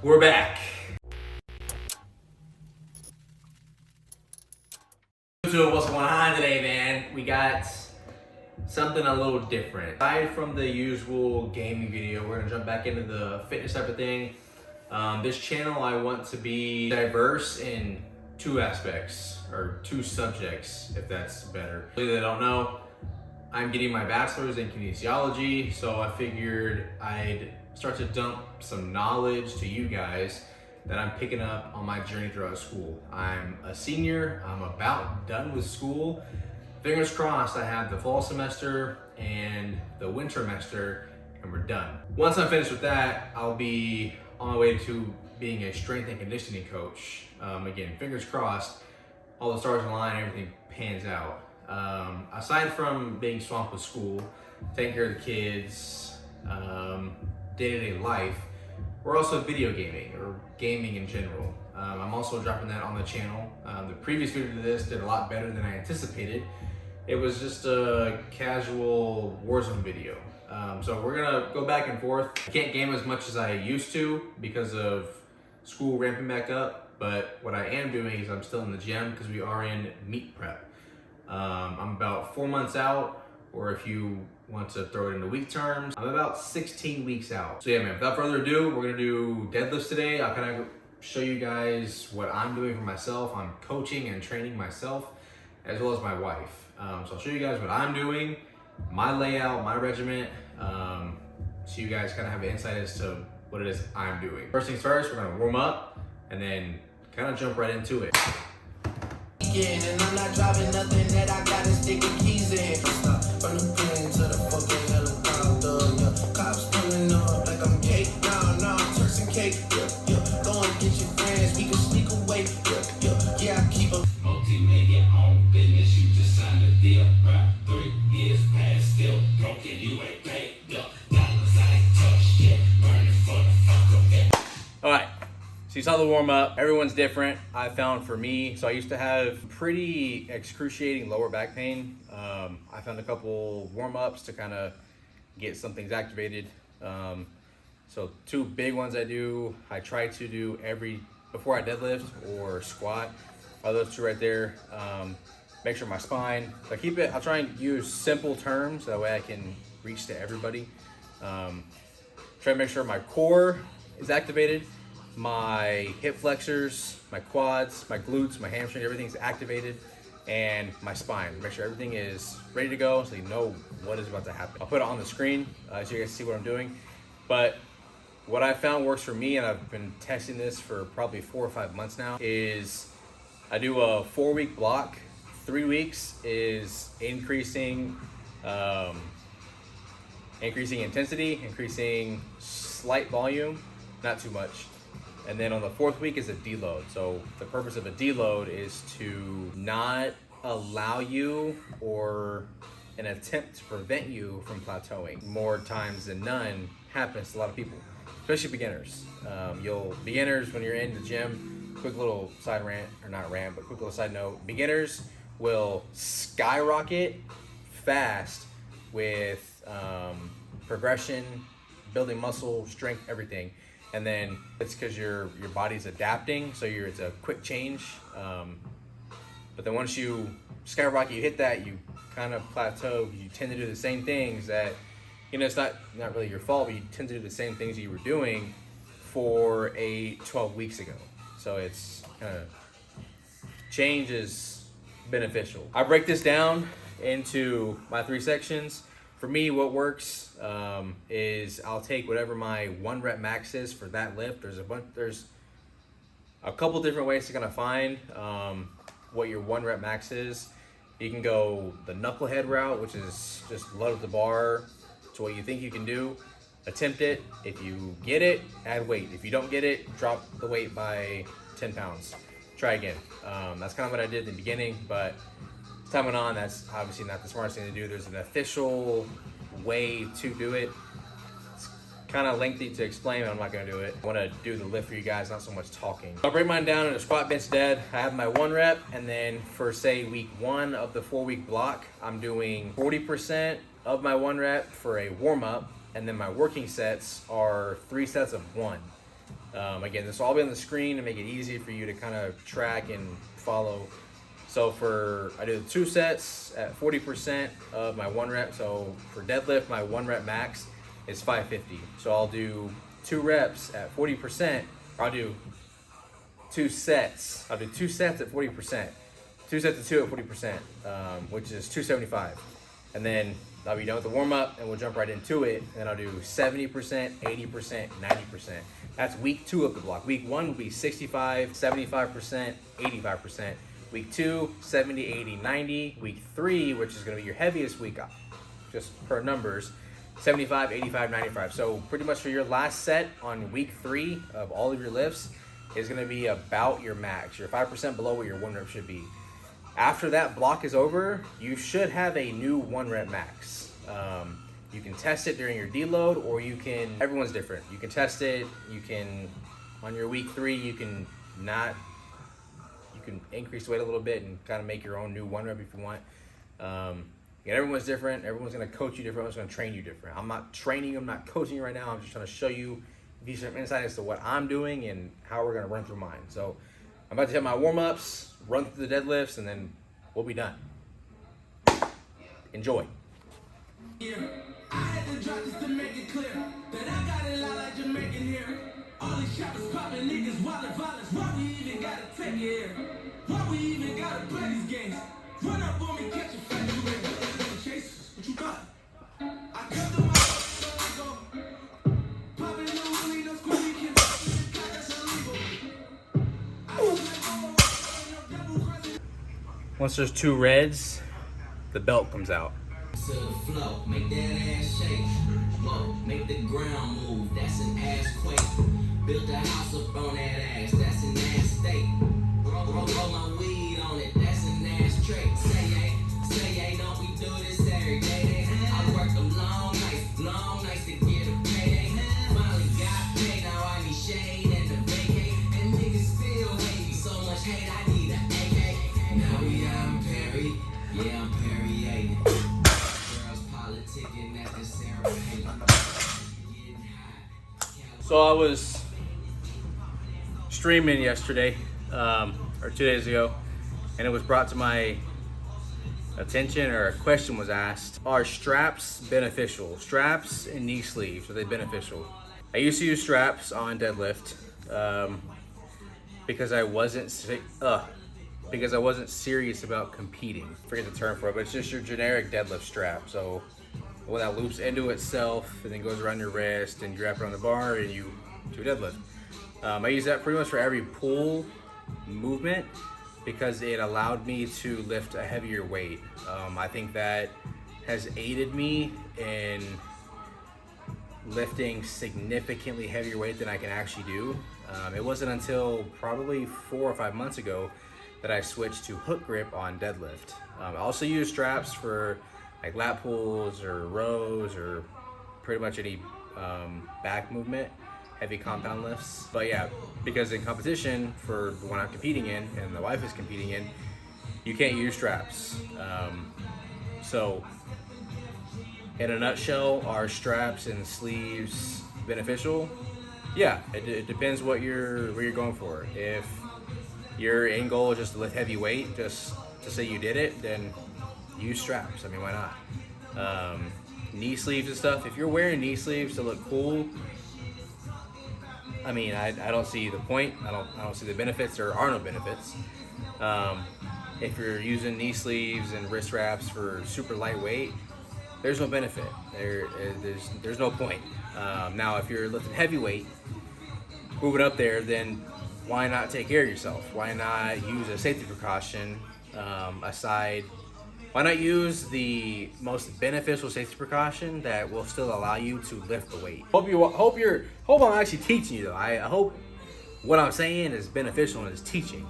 We're back. So what's going on today, man? We got something a little different. Aside from the usual gaming video, we're gonna jump back into the fitness type of thing. This channel, I want to be diverse in two aspects, or two subjects, if that's better. For those that don't know, I'm getting my bachelor's in kinesiology, so I figured I'd start to dump some knowledge to you guys that I'm picking up on my journey throughout school. I'm a senior, I'm about done with school. Fingers crossed, I have the fall semester and the winter semester, and we're done. Once I'm finished with that, I'll be on my way to being a strength and conditioning coach. Again, fingers crossed, all the stars align, everything pans out. Aside from being swamped with school, taking care of the kids, day-to-day life, we're also video gaming, or gaming in general. I'm also dropping that on the channel. The previous video to this did a lot better than I anticipated. It was just a casual Warzone video. So we're gonna go back and forth. I can't game as much as I used to because of school ramping back up, but what I am doing is I'm still in the gym because we are in meet prep. I'm about 4 months out, or if you want to throw it into week terms, I'm about 16 weeks out. So yeah, man, without further ado, we're gonna do deadlifts today. I'll kind of show you guys what I'm doing for myself. I'm coaching and training myself, as well as my wife. So I'll show you guys what I'm doing, my layout, my regiment, so you guys kind of have an insight as to what it is I'm doing. First things first, we're gonna warm up and then kind of jump right into it. And I'm not driving nothing that I gotta stick the keys in. From the plane to the fucking helicopter, yeah. Cops pulling up like I'm cake. No, Turks and cake, yeah. Go and get your friends, we can sneak away, yeah. I keep a multi-million owned business, you just signed a deal, right? 3 years past, still broken, you ain't paid, yeah. Dollars I ain't touched yet, burning for the fuck of it. All right. So you saw the warm up. Everyone's different. I found for me, so I used to have pretty excruciating lower back pain. I found a couple warm ups to kind of get some things activated. So 2 big ones I do. I try to do before I deadlift or squat. Those 2 right there. Make sure my spine. I'll try and use simple terms, that way I can reach to everybody. Try to make sure my core is activated. My hip flexors, my quads, my glutes, my hamstrings, everything's activated, and my spine. Make sure everything is ready to go so you know what is about to happen. I'll put it on the screen so you guys see what I'm doing. But what I found works for me, and I've been testing this for probably 4 or 5 months now, is I do a 4-week block. 3 weeks is increasing intensity, increasing slight volume, not too much. And then on the 4th week is a deload. So the purpose of a deload is to not allow you, or an attempt to prevent you from plateauing. More times than none happens to a lot of people, especially beginners. Beginners, when you're in the gym, quick little side rant, or not rant, but quick little side note, beginners will skyrocket fast with progression, building muscle, strength, everything. And then it's because your body's adapting, so it's a quick change. But then once you skyrocket, you hit that, you kind of plateau. You tend to do the same things that, it's not really your fault, but you tend to do the same things you were doing for 12 weeks ago. So it's kind of, change is beneficial. I break this down into my 3 sections. For me, what works is I'll take whatever my 1 rep max is for that lift. There's a couple different ways to kind of find what your 1 rep max is. You can go the knucklehead route, which is just load the bar to what you think you can do. Attempt it. If you get it, add weight. If you don't get it, drop the weight by 10 pounds. Try again. That's kind of what I did in the beginning, but as time went on, that's obviously not the smartest thing to do. There's an official way to do it. It's kind of lengthy to explain, but I'm not going to do it. I want to do the lift for you guys, not so much talking. I'll break mine down in a squat, bench, dead. I have my 1 rep, and then for, say, week 1 of the 4-week block, I'm doing 40% of my 1 rep for a warm-up, and then my working sets are 3 sets of 1. Again, this will all be on the screen to make it easy for you to kind of track and follow. So I do 2 sets at 40% of my 1 rep. So for deadlift, my 1 rep max is 550. So I'll do 2 reps at 40%. Or I'll do 2 sets. I'll do 2 sets at 40%. 2 sets of 2 at 40%, which is 275. And then I'll be done with the warm up and we'll jump right into it. And then I'll do 70%, 80%, 90%. That's week 2 of the block. Week 1 will be 65, 75%, 85%. Week 2, 70, 80, 90. Week 3, which is going to be your heaviest week, just per numbers, 75, 85, 95. So pretty much for your last set on week 3 of all of your lifts is going to be about your max. You're 5% below what your 1 rep should be. After that block is over, you should have a new 1 rep max. You can test it during your deload, or you can, everyone's different. You can test it, you can, on your week 3, you can increase the weight a little bit and kind of make your own new 1 rep if you want. Everyone's different. Everyone's going to coach you different. Everyone's going to train you different. I'm not training you. I'm not coaching you right now. I'm just trying to show you, give you some insight as to what I'm doing and how we're going to run through mine. So I'm about to hit my warm-ups, run through the deadlifts, and then we'll be done. Enjoy. Yeah, I had to drop this to make it clear that I got it out like Jamaican here. All these shoppers popping niggas, violent violence. Why we even gotta take it here? Why we even gotta play these games? Run up on me, catch a fight, you ain't chase. What you got? I cut through my go. Popping no really, no squeaky kids. That's illegal. I was like, oh, double crossing. Once there's 2 reds, the belt comes out. To the flow, make that ass shake. Whoa, make the ground move, that's an ass quake. Build a house up on that ass, that's an ass state. Roll my weed on it, that's an ass trait. Say yay, don't we do this every day? I work them long nights to get a payday. Finally got paid, now I need shade and a vacate. And niggas still hate me, so much hate, I need a AK. Now we out in Perry, yeah, I'm Perrier. So I was streaming yesterday, or 2 days ago, and it was brought to my attention, or a question was asked: are straps beneficial? Straps and knee sleeves, are they beneficial? I used to use straps on deadlift because I wasn't serious about competing. I forget the term for it, but it's just your generic deadlift strap. So one that loops into itself and then goes around your wrist, and you wrap it on the bar and you do a deadlift. I use that pretty much for every pull movement because it allowed me to lift a heavier weight. I think that has aided me in lifting significantly heavier weight than I can actually do. It wasn't until probably 4 or 5 months ago that I switched to hook grip on deadlift. I also use straps for like lat pulls or rows or pretty much any back movement, heavy compound lifts. But yeah, because in competition for the one I'm competing in and the wife is competing in, you can't use straps. So in a nutshell, are straps and sleeves beneficial? Yeah, it depends where you're going for. If your end goal is just to lift heavy weight, just to say you did it, then use straps. I mean, why not? Knee sleeves and stuff. If you're wearing knee sleeves to look cool, I mean, I don't see the point. I don't see the benefits. There are no benefits. If you're using knee sleeves and wrist wraps for super lightweight, there's no benefit. There's no point. Now, if you're lifting heavyweight, moving up there, then why not take care of yourself? Why not use a safety precaution why not use the most beneficial safety precaution that will still allow you to lift the weight? Hope I'm actually teaching you though. I hope what I'm saying is beneficial and is teaching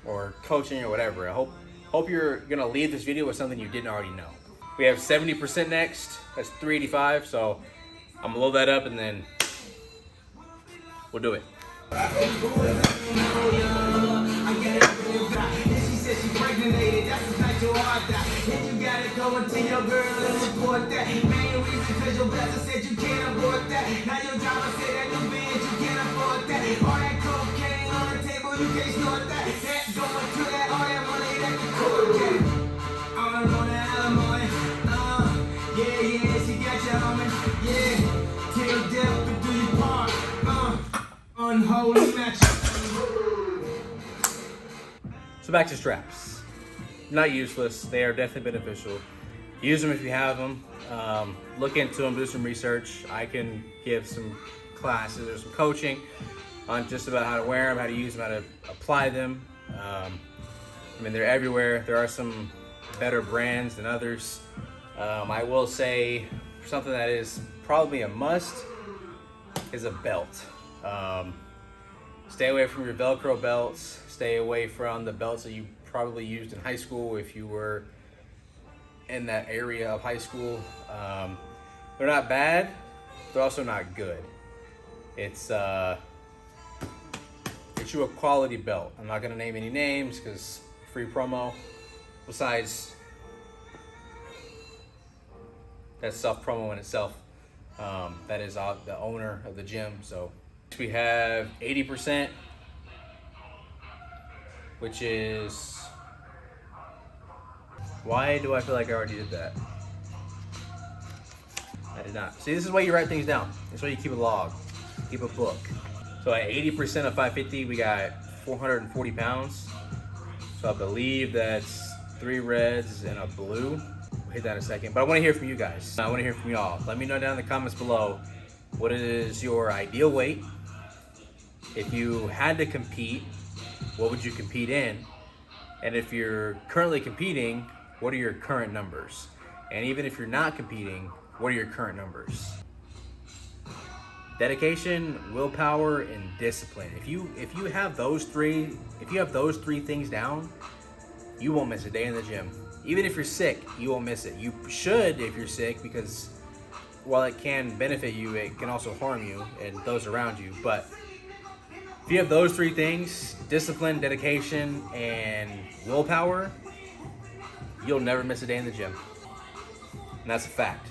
or coaching or whatever. I hope you're gonna leave this video with something you didn't already know. We have 70% next. That's 385. So I'm gonna load that up and then we'll do it. You gotta go and tell your girl and report that. Main reason cause your brother said you can't afford that. Now your driver said that new bitch you can't afford that. unholy match. So back to straps. Not useless. They are definitely beneficial. Use them if you have them. Look into them, do some research. I can give some classes or some coaching on just about how to wear them, how to use them, how to apply them. I mean, they're everywhere. There are some better brands than others. I will say something that is probably a must is a belt. Stay away from your Velcro belts. Stay away from the belts that you probably used in high school if you were in that area of high school. They're not bad. They're also not good. It's you a quality belt. I'm not gonna name any names because free promo. Besides, that's self promo in itself. That is the owner of the gym. So we have 80%, which is, why do I feel like I already did that? I did not. See, this is why you write things down. This is why you keep a log, keep a book. So at 80% of 550, we got 440 pounds. So I believe that's 3 reds and a blue. We'll hit that in a second, but I want to hear from you guys. I want to hear from y'all. Let me know down in the comments below, what is your ideal weight? If you had to compete, what would you compete in? And if you're currently competing, what are your current numbers? And even if you're not competing, what are your current numbers? Dedication, willpower, and discipline. If you have those three things down, you won't miss a day in the gym. Even if you're sick, you won't miss it. You should if you're sick, because while it can benefit you, it can also harm you and those around you. But if you have those 3 things, discipline, dedication, and willpower, you'll never miss a day in the gym. And that's a fact.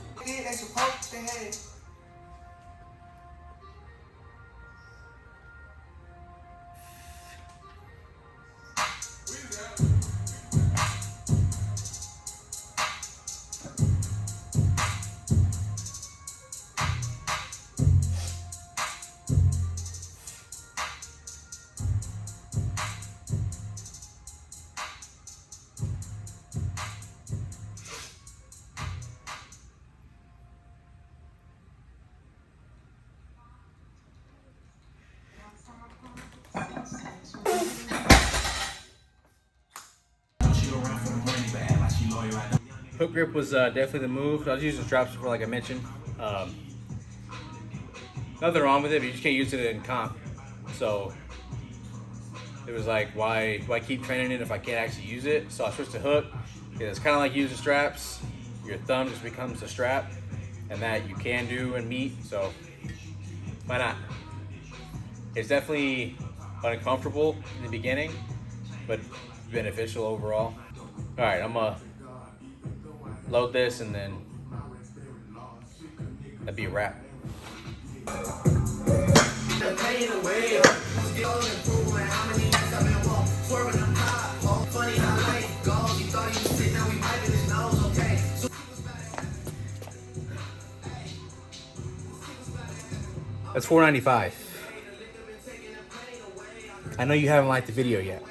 Hook grip was definitely the move. I was using straps before, like I mentioned. Nothing wrong with it, but you just can't use it in comp. So it was like, why keep training it if I can't actually use it? So I switched to hook. It's kind of like using straps. Your thumb just becomes a strap, and that you can do and meet. So why not? It's definitely uncomfortable in the beginning, but beneficial overall. All right, I'm gonna load this and then that'd be a wrap. That's $4.95. I know you haven't liked the video yet.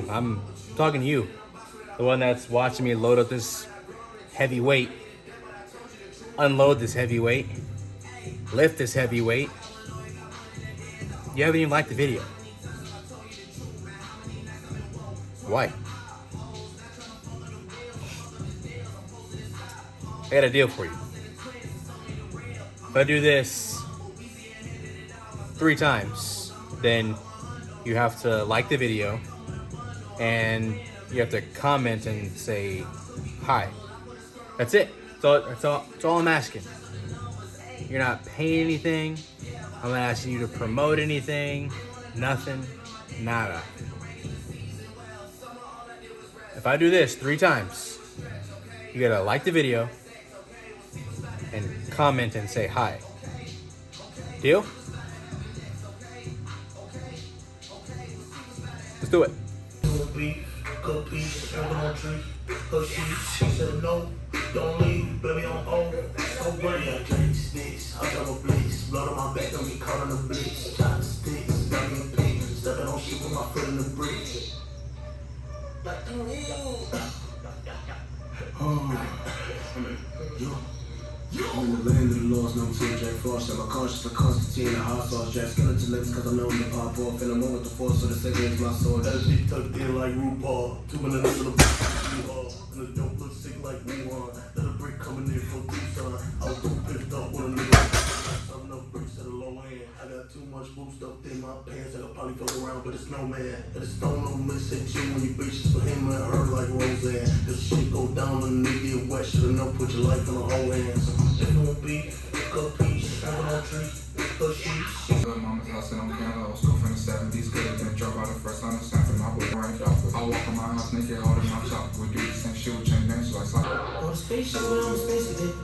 I'm talking to you. The one that's watching me load up this heavy weight, unload this heavy weight, lift this heavy weight. You haven't even liked the video. Why? I got a deal for you. If I do this 3 times, then you have to like the video and you have to comment and say hi. That's it. That's all I'm asking. You're not paying anything. I'm not asking you to promote anything. Nothing. Nada. If I do this 3 times, you gotta like the video and comment and say hi. Deal? Let's do it. Good beef, elementary, her she said no, don't leave, baby on hold. don't break. I drink sticks, I drop a blitz. Blood on my back, don't get caught on the blitz. Chop sticks, got me a pick. Stepping on shit with my foot in the bricks. Like the I'm in the land of the laws, no team, Jack Frost. I'm a conscious, a Constantine, a hot sauce, Jack skeleton legs, cause I'm known to pop off. In a moment, the force, so the second is my sword. That is deep tucked in like RuPaul. Two minutes of the U-Haul. And the dope look sick like Wuhan. Let a brick coming in from Tucson. I was too pissed off with a nigga. I'm no bricks at a low end. I got too much boost stuffed in my pants that I'll probably float around, but it's no man. And it's stone no miss at you when you bitches for him and her like Roseanne. This shit go down on the nigga get wet, should've known put your life in the whole hands. If no beef, go peace, travel on trees, go sheets. Good mama's house and on Canada, school from the 70s. Could have been drop out the first time to Stanford, my boy ranked off. I walk from my house naked, holding my shop. We do the same shit with chain names like soccer. On the spaceship, when I'm a space cadet.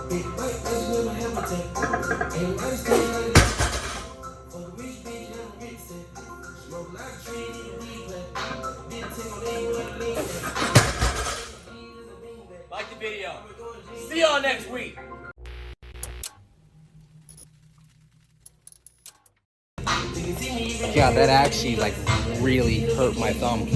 Big white, I just never habitat. Ain't right stage like that. For the rich bitch, never rich set. Smoke a lot of trees, need a weed plant. Didn't take on anywhere to lean at. Like the video. See y'all next week. Yeah, that actually like really hurt my thumb.